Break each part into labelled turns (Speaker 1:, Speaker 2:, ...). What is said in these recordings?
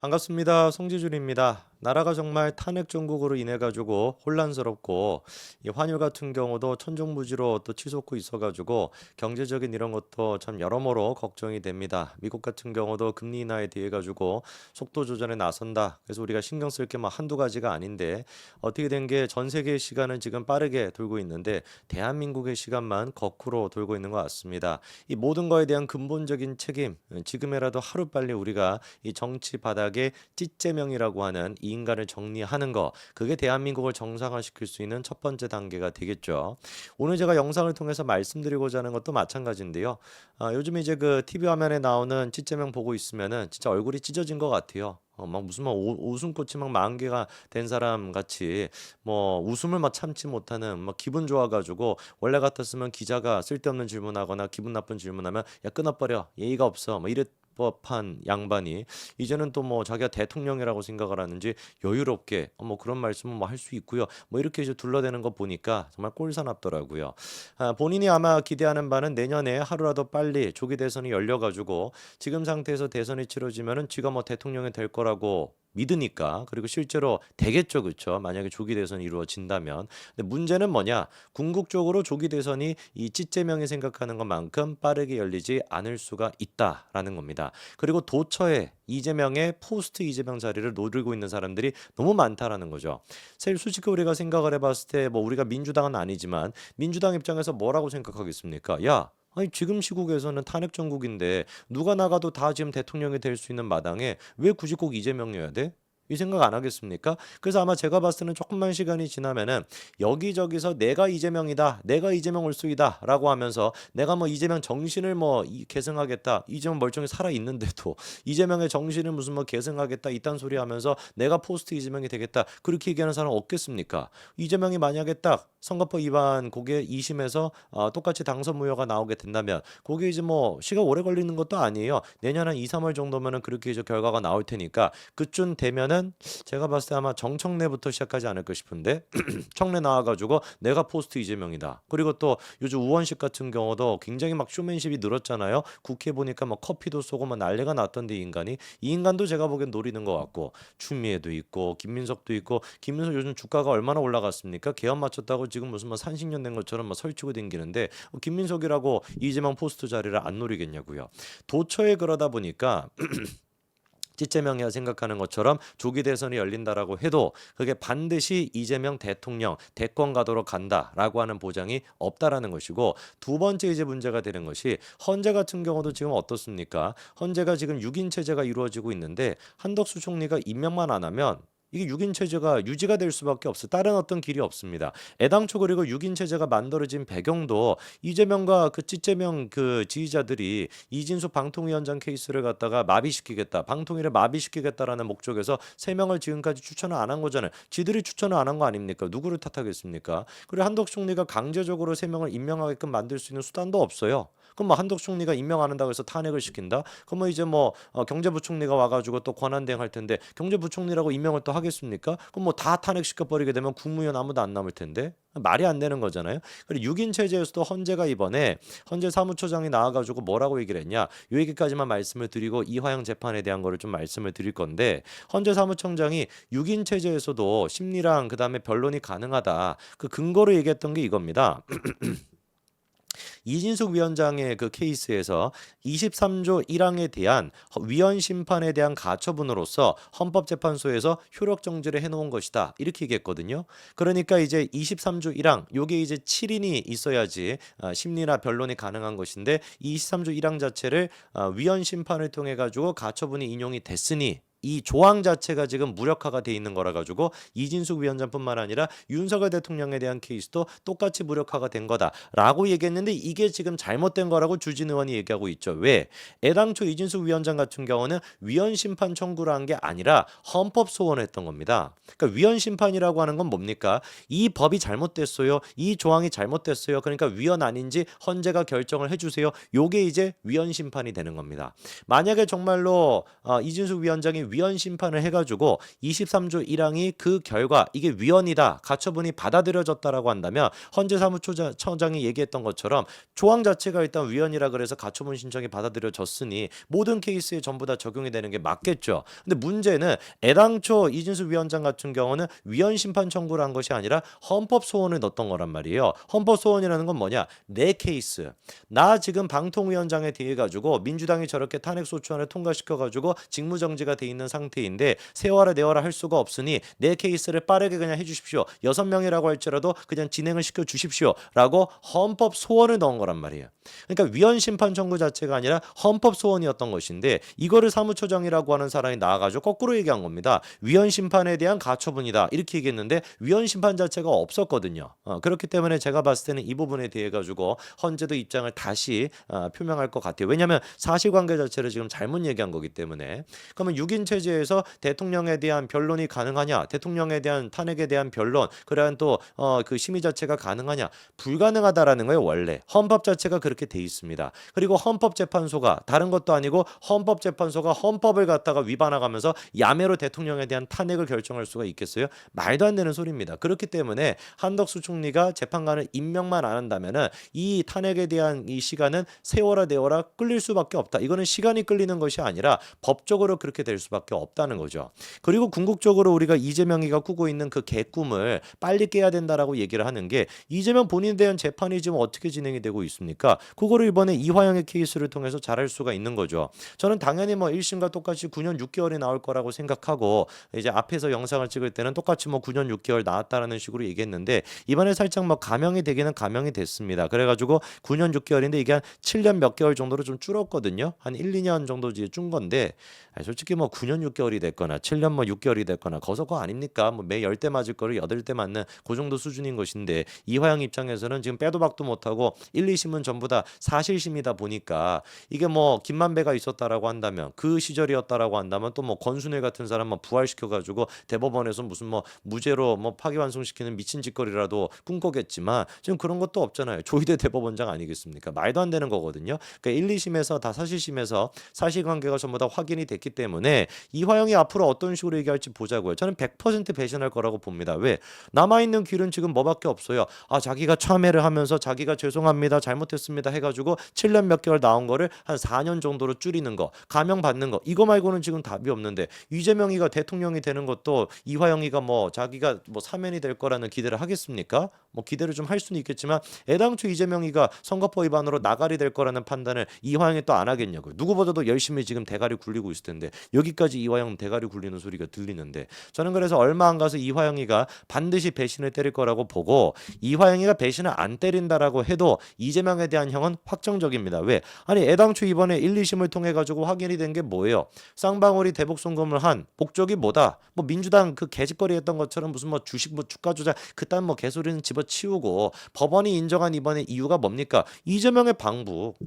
Speaker 1: 반갑습니다. 송지준입니다. 나라가 정말 탄핵 정국으로 인해 가지고 혼란스럽고 이 환율 같은 경우도 천정부지로 또 치솟고 있어 가지고 경제적인 이런 것도 참 여러모로 걱정이 됩니다. 미국 같은 경우도 금리 인하에 대해 가지고 속도 조절에 나선다. 그래서 우리가 신경 쓸 게 뭐 한두 가지가 아닌데 어떻게 된 게 전 세계의 시간은 지금 빠르게 돌고 있는데 대한민국의 시간만 거꾸로 돌고 있는 것 같습니다. 이 모든 거에 대한 근본적인 책임, 지금이라도 하루빨리 우리가 이 정치 바닥에 찌제명이라고 하는 이 인간을 정리하는 거, 그게 대한민국을 정상화시킬 수 있는 첫 번째 단계가 되겠죠. 오늘 제가 영상을 통해서 말씀드리고자 하는 것도 마찬가지인데요. 요즘 이제 그 TV 화면에 나오는 찌제명 보고 있으면은 진짜 얼굴이 찢어진 것 같아요. 막 무슨 막 웃음꽃이 막 10개가 된 사람 같이 뭐 웃음을 막 참지 못하는 막 기분 좋아가지고 원래 같았으면 기자가 쓸데없는 질문하거나 기분 나쁜 질문하면 야 끊어버려 예의가 없어 뭐 이랬 법한 양반이 이제는 또 뭐 자기가 대통령이라고 생각을 하는지 여유롭게 뭐 그런 말씀은 뭐 할 수 있고요. 뭐 이렇게 이제 둘러대는 거 보니까 정말 꼴사납더라고요. 본인이 아마 기대하는 바는 내년에 하루라도 빨리 조기 대선이 열려 가지고 지금 상태에서 대선이 치러지면은 지가 뭐 대통령이 될 거라고 믿으니까 그리고 실제로 되겠죠, 그렇죠? 만약에 조기 대선이 이루어진다면. 근데 문제는 뭐냐? 궁극적으로 조기 대선이 이 찌제명이 생각하는 것만큼 빠르게 열리지 않을 수가 있다라는 겁니다. 그리고 도처에 이재명의 포스트 이재명 자리를 노리고 있는 사람들이 너무 많다라는 거죠. 사실 솔직히 우리가 생각을 해봤을 때 뭐 우리가 민주당은 아니지만 민주당 입장에서 뭐라고 생각하겠습니까? 야, 아니 지금 시국에서는 탄핵 정국인데 누가 나가도 다 지금 대통령이 될 수 있는 마당에 왜 굳이 꼭 이재명이어야 돼? 이 생각 안 하겠습니까? 그래서 아마 제가 봤을 때는 조금만 시간이 지나면은 여기저기서 내가 이재명이다, 내가 이재명 올수이다라고 하면서 내가 뭐 이재명 정신을 뭐 계승하겠다, 이재명 멀쩡히 살아 있는데도 이재명의 정신을 무슨 뭐 계승하겠다 이딴 소리 하면서 내가 포스트 이재명이 되겠다 그렇게 얘기하는 사람 없겠습니까? 이재명이 만약에 딱 선거법 위반 그게 2심에서 똑같이 당선 무효가 나오게 된다면 그게 이제 뭐 시간 오래 걸리는 것도 아니에요. 내년 한 2, 3월 정도면은 그렇게 이제 결과가 나올 테니까 그쯤 되면은 제가 봤을 때 아마 정청래부터 시작하지 않을까 싶은데 청래 나와가지고 내가 포스트 이재명이다. 그리고 또 요즘 우원식 같은 경우도 굉장히 막 쇼맨십이 늘었잖아요. 국회 보니까 뭐 커피도 쏘고 뭐 난리가 났던데 이 인간도 제가 보기엔 노리는 것 같고 추미애도 있고 김민석도 있고 김민석 요즘 주가가 얼마나 올라갔습니까? 개헌 맞췄다고 지금 무슨 뭐 산신령 된 것처럼 막 설치고 댕기는데 김민석이라고 이재명 포스트 자리를 안 노리겠냐고요. 도처에 그러다 보니까 찌제명이야 생각하는 것처럼 조기 대선이 열린다라고 해도 그게 반드시 이재명 대통령 대권 가도록 간다라고 하는 보장이 없다라는 것이고 두 번째 이제 문제가 되는 것이 헌재 같은 경우도 지금 어떻습니까? 헌재가 지금 6인 체제가 이루어지고 있는데 한덕수 총리가 임명만 안 하면 이게 6인 체제가 유지가 될 수밖에 없어요. 다른 어떤 길이 없습니다. 애당초 그리고 6인 체제가 만들어진 배경도 이재명과 그 찌재명 그 지지자들이 이진숙 방통위원장 케이스를 갖다가 마비시키겠다. 방통위를 마비시키겠다라는 목적에서 세 명을 지금까지 추천을 안 한 거잖아요. 지들이 추천을 안 한 거 아닙니까? 누구를 탓하겠습니까? 그리고 한덕수 총리가 강제적으로 세 명을 임명하게끔 만들 수 있는 수단도 없어요. 그럼 뭐 한덕수 총리가 임명 안 한다고 해서 탄핵을 시킨다? 그럼 뭐 이제 뭐 경제부총리가 와가지고 또 권한대행 할 텐데 경제부총리라고 임명을 또 하겠습니까? 그럼 뭐 다 탄핵시켜 버리게 되면 국무위원 아무도 안 남을 텐데 말이 안 되는 거잖아요. 그리고 6인 체제에서도 헌재가 이번에 헌재 사무처장이 나와가지고 뭐라고 얘기를 했냐? 요 얘기까지만 말씀을 드리고 이화영 재판에 대한 거를 좀 말씀을 드릴 건데 헌재 사무총장이 6인 체제에서도 심리랑 그다음에 변론이 가능하다. 그 근거로 얘기했던 게 이겁니다. 이진숙 위원장의 그 케이스에서 23조 1항에 대한 위헌 심판에 대한 가처분으로서 헌법재판소에서 효력 정지를 해놓은 것이다. 이렇게 얘기했거든요. 그러니까 이제 23조 1항 요게 이제 7인이 있어야지 심리나 변론이 가능한 것인데 23조 1항 자체를 위헌 심판을 통해 가지고 가처분이 인용이 됐으니 이 조항 자체가 지금 무력화가 돼 있는 거라 가지고 이진숙 위원장뿐만 아니라 윤석열 대통령에 대한 케이스도 똑같이 무력화가 된 거다라고 얘기했는데 이게 지금 잘못된 거라고 주진 의원이 얘기하고 있죠. 왜? 애당초 이진숙 위원장 같은 경우는 위헌 심판 청구를 한 게 아니라 헌법 소원을 했던 겁니다. 그러니까 위헌 심판이라고 하는 건 뭡니까? 이 법이 잘못됐어요. 이 조항이 잘못됐어요. 그러니까 위헌 아닌지 헌재가 결정을 해주세요. 요게 이제 위헌 심판이 되는 겁니다. 만약에 정말로 이진숙 위원장이 위헌 심판을 해가지고 23조 1항이 그 결과 이게 위헌이다, 가처분이 받아들여졌다라고 한다면 헌재 사무처장이 얘기했던 것처럼 조항 자체가 일단 위헌이라 그래서 가처분 신청이 받아들여졌으니 모든 케이스에 전부 다 적용이 되는 게 맞겠죠. 근데 문제는 애당초 이진수 위원장 같은 경우는 위헌 심판 청구를 한 것이 아니라 헌법 소원을 넣었던 거란 말이에요. 헌법 소원이라는 건 뭐냐? 내 케이스. 나 지금 방통위원장에 대해 가지고 민주당이 저렇게 탄핵 소추안을 통과시켜 가지고 직무정지가 돼 있는 상태인데 세워라 내워라 할 수가 없으니 내 케이스를 빠르게 그냥 해주십시오. 6명이라고 할지라도 그냥 진행을 시켜 주십시오라고 헌법 소원을 넣은 거란 말이에요. 그러니까 위헌 심판 청구 자체가 아니라 헌법 소원이었던 것인데 이거를 사무처장이라고 하는 사람이 나와가지고 거꾸로 얘기한 겁니다. 위헌 심판에 대한 가처분이다 이렇게 얘기했는데 위헌 심판 자체가 없었거든요. 그렇기 때문에 제가 봤을 때는 이 부분에 대해 가지고 헌재도 입장을 다시 표명할 것 같아요. 왜냐하면 사실관계 자체를 지금 잘못 얘기한 거기 때문에. 그러면 6인 체제에서 대통령에 대한 변론이 가능하냐, 대통령에 대한 탄핵에 대한 변론, 그러한 또 그 심의 자체가 가능하냐, 불가능하다라는 거예요. 원래 헌법 자체가 그렇게 돼 있습니다. 그리고 헌법재판소가 다른 것도 아니고 헌법재판소가 헌법을 갖다가 위반하면서 야매로 대통령에 대한 탄핵을 결정할 수가 있겠어요? 말도 안 되는 소리입니다. 그렇기 때문에 한덕수 총리가 재판관을 임명만 안 한다면은 이 탄핵에 대한 이 시간은 세워라 내워라 끌릴 수밖에 없다. 이거는 시간이 끌리는 것이 아니라 법적으로 그렇게 될 수밖에 없다는 거죠. 그리고 궁극적으로 우리가 이재명이가 꾸고 있는 그 개꿈을 빨리 깨야 된다라고 얘기를 하는 게 이재명 본인에 대한 재판이 지금 어떻게 진행이 되고 있습니까? 그거를 이번에 이화영의 케이스를 통해서 잘할 수가 있는 거죠. 저는 당연히 뭐 1심과 똑같이 9년 6개월이 나올 거라고 생각하고 이제 앞에서 영상을 찍을 때는 똑같이 뭐 9년 6개월 나왔다라는 식으로 얘기했는데 이번에 살짝 뭐 감형이 되기는 감형이 됐습니다. 그래가지고 9년 6개월인데 이게 한 7년 몇 개월 정도로 좀 줄었거든요. 한 1, 2년 정도 이제 준 건데 솔직히 뭐 9년 6개월이 됐거나 7년 뭐 6개월이 됐거나 거서거 아닙니까? 뭐 매 10대 맞을 거를 8대 맞는 그 정도 수준인 것인데 이화영 입장에서는 지금 빼도 박도 못하고 1, 2심은 전부 다 사실심이다 보니까 이게 뭐 김만배가 있었다라고 한다면 그 시절이었다라고 한다면 또 뭐 권순일 같은 사람 뭐 부활시켜 가지고 대법원에서 무슨 뭐 무죄로 뭐 파기환송시키는 미친 짓거리라도 꿈꾸겠지만 지금 그런 것도 없잖아요. 조희대 대법원장 아니겠습니까? 말도 안 되는 거거든요. 그러니까 1, 2심에서 다 사실심에서 사실관계가 전부 다 확인이 됐기 때문에 이화영이 앞으로 어떤 식으로 얘기할지 보자고요. 저는 100% 배신할 거라고 봅니다. 왜? 남아있는 길은 지금 뭐밖에 없어요. 자기가 참여를 하면서 자기가 죄송합니다. 잘못했습니다. 해가지고 7년 몇 개월 나온 거를 한 4년 정도로 줄이는 거, 감형 받는 거 이거 말고는 지금 답이 없는데 이재명이가 대통령이 되는 것도 이화영이가 뭐 자기가 뭐 사면이 될 거라는 기대를 하겠습니까? 뭐 기대를 좀 할 수는 있겠지만 애당초 이재명이가 선거법 위반으로 나가리 될 거라는 판단을 이화영이 또 안 하겠냐고요. 누구보다도 열심히 지금 대가리 굴리고 있을 텐데 여기까지 이화영 대가리 굴리는 소리가 들리는데 저는 그래서 얼마 안 가서 이화영이가 반드시 배신을 때릴 거라고 보고 이화영이가 배신을 안 때린다라고 해도 이재명에 대한 형은 확정적입니다. 왜? 아니 애당초 이번에 1, 2심을 통해 가지고 확인이 된 게 뭐예요? 쌍방울이 대북 송금을 한 목적이 뭐다? 뭐 민주당 그 개짓거리 했던 것처럼 무슨 뭐 주식 뭐 주가 조작 그딴 뭐 개소리는 집어치우고 법원이 인정한 이번에 이유가 뭡니까? 이재명의 방북.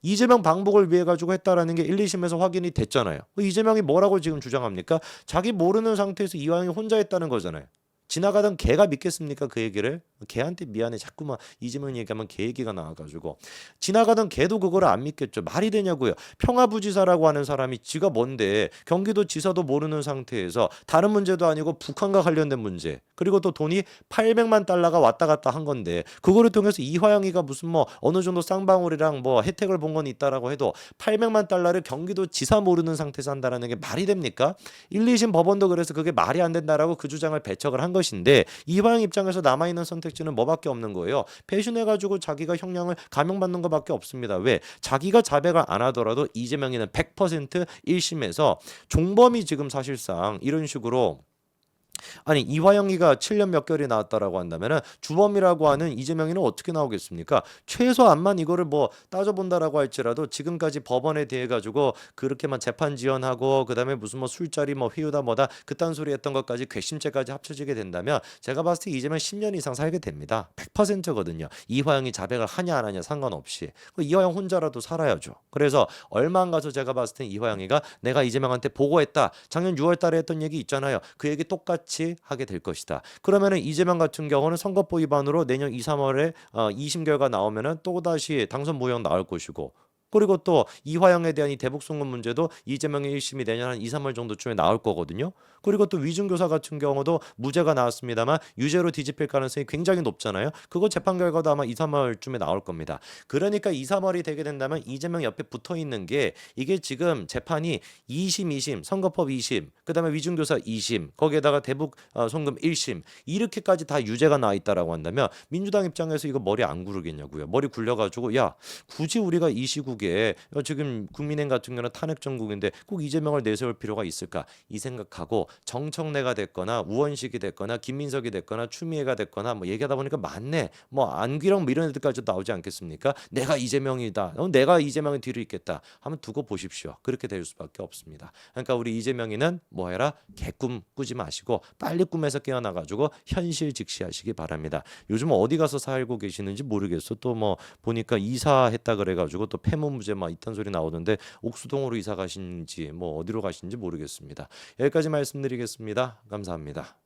Speaker 1: 이재명 방북을 위해 가지고 했다라는 게 1, 2심에서 확인이 됐잖아요. 이재명이 뭐라고 지금 주장합니까? 자기 모르는 상태에서 이화영이 혼자 했다는 거잖아요. 지나가던 개가 믿겠습니까? 그 얘기를? 개한테 미안해. 자꾸만 이재명 얘기하면 개 얘기가 나와가지고 지나가던 개도 그거를 안 믿겠죠. 말이 되냐고요. 평화부지사라고 하는 사람이 지가 뭔데 경기도 지사도 모르는 상태에서 다른 문제도 아니고 북한과 관련된 문제 그리고 또 돈이 800만 달러가 왔다 갔다 한 건데 그거를 통해서 이화영이가 무슨 뭐 어느 정도 쌍방울이랑 뭐 혜택을 본 건 있다라고 해도 800만 달러를 경기도 지사 모르는 상태에서 한다라는 게 말이 됩니까? 1, 2심 법원도 그래서 그게 말이 안 된다라고 그 주장을 배척을 한 것인데 이화영 입장에서 남아있는 선택지는 뭐밖에 없는 거예요. 배신해가지고 자기가 형량을 감형받는 것밖에 없습니다. 왜? 자기가 자백을 안 하더라도 이재명이는 100% 1심에서 종범이 지금 사실상 이런 식으로 아니 이화영이가 7년 몇 개월이 나왔다라고 한다면은 주범이라고 하는 이재명이는 어떻게 나오겠습니까? 최소한만 이거를 뭐 따져본다라고 할지라도 지금까지 법원에 대해 가지고 그렇게만 재판 지연하고 그다음에 무슨 뭐 술자리 뭐 회유다 뭐다 그딴 소리 했던 것까지 괘씸죄까지 합쳐지게 된다면 제가 봤을 때 이재명 10년 이상 살게 됩니다. 100%거든요. 이화영이 자백을 하냐 안 하냐 상관없이 이화영 혼자라도 살아야죠. 그래서 얼마 안 가서 제가 봤을 때 이화영이가 내가 이재명한테 보고했다. 작년 6월 달에 했던 얘기 있잖아요. 그 얘기 똑같이 하게 될 것이다. 그러면은 이재명 같은 경우는 선거법 위반으로 내년 2, 3월에 2심 결과 나오면은 또 다시 당선 무효 나올 것이고 그리고 또 이화영에 대한 이 대북 송금 문제도 이재명의 1심이 내년 한 2, 3월 정도쯤에 나올 거거든요. 그리고 또 위중교사 같은 경우도 무죄가 나왔습니다만 유죄로 뒤집힐 가능성이 굉장히 높잖아요. 그거 재판 결과도 아마 2, 3월쯤에 나올 겁니다. 그러니까 2, 3월이 되게 된다면 이재명 옆에 붙어 있는 게 이게 지금 재판이 2심, 2심, 선거법 2심, 그다음에 위중교사 2심, 거기에다가 대북 송금 1심 이렇게까지 다 유죄가 나와 있다라고 한다면 민주당 입장에서 이거 머리 안 구르겠냐고요. 머리 굴려가지고 야 굳이 우리가 이 시국에 지금 국민의힘 같은 경우는 탄핵 정국인데 꼭 이재명을 내세울 필요가 있을까 이 생각하고 정청래가 됐거나 우원식이 됐거나 김민석이 됐거나 추미애가 됐거나 뭐 얘기하다 보니까 맞네 뭐 안기령 뭐 이런 애들까지도 나오지 않겠습니까? 내가 이재명이다. 내가 이재명의 뒤를 잇겠다. 하면 두고 보십시오. 그렇게 될 수밖에 없습니다. 그러니까 우리 이재명이는 뭐 해라 개꿈 꾸지 마시고 빨리 꿈에서 깨어나가지고 현실 직시하시기 바랍니다. 요즘 어디 가서 살고 계시는지 모르겠어. 또 뭐 보니까 이사했다 그래가지고 또 폐무무죄 막 이딴 소리 나오던데 옥수동으로 이사 가신지 뭐 어디로 가신지 모르겠습니다. 여기까지 말씀드리겠습니다. 감사합니다.